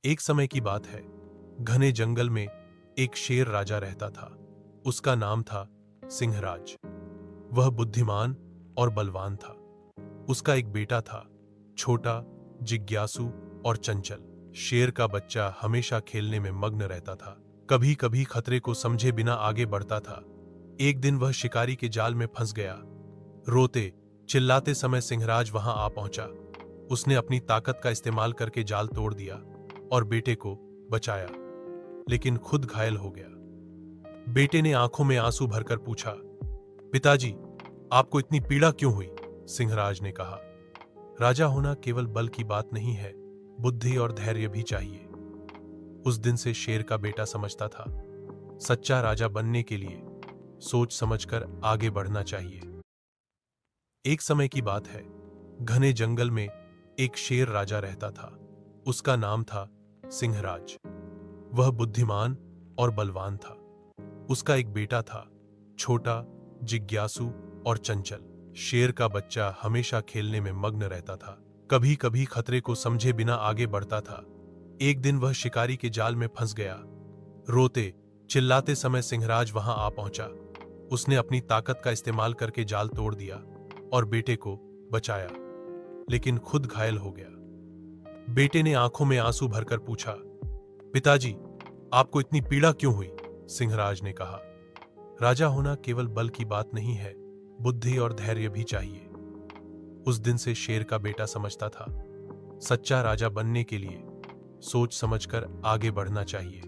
एक समय की बात है। घने जंगल में एक शेर राजा रहता था। उसका नाम था सिंहराज। वह बुद्धिमान और बलवान था। उसका एक बेटा था, छोटा, जिज्ञासु और चंचल। शेर का बच्चा हमेशा खेलने में मग्न रहता था। कभी कभी खतरे को समझे बिना आगे बढ़ता था। एक दिन वह शिकारी के जाल में फंस गया। रोते चिल्लाते समय सिंहराज वहां आ पहुंचा। उसने अपनी ताकत का इस्तेमाल करके जाल तोड़ दिया और बेटे को बचाया, लेकिन खुद घायल हो गया। बेटे ने आंखों में आंसू भरकर पूछा, पिताजी, आपको इतनी पीड़ा क्यों हुई? सिंहराज ने कहा, राजा होना केवल बल की बात नहीं है, बुद्धि और धैर्य भी चाहिए। उस दिन से शेर का बेटा समझता था, सच्चा राजा बनने के लिए सोच समझकर आगे बढ़ना चाहिए। एक समय की बात है। घने जंगल में एक शेर राजा रहता था। उसका नाम था सिंहराज। वह बुद्धिमान और बलवान था। उसका एक बेटा था, छोटा, जिज्ञासु और चंचल। शेर का बच्चा हमेशा खेलने में मग्न रहता था। कभी कभी खतरे को समझे बिना आगे बढ़ता था। एक दिन वह शिकारी के जाल में फंस गया। रोते चिल्लाते समय सिंहराज वहां आ पहुंचा। उसने अपनी ताकत का इस्तेमाल करके जाल तोड़ दिया और बेटे को बचाया, लेकिन खुद घायल हो गया। बेटे ने आंखों में आंसू भरकर पूछा, पिताजी, आपको इतनी पीड़ा क्यों हुई? सिंहराज ने कहा, राजा होना केवल बल की बात नहीं है, बुद्धि और धैर्य भी चाहिए। उस दिन से शेर का बेटा समझता था, सच्चा राजा बनने के लिए सोच समझकर आगे बढ़ना चाहिए।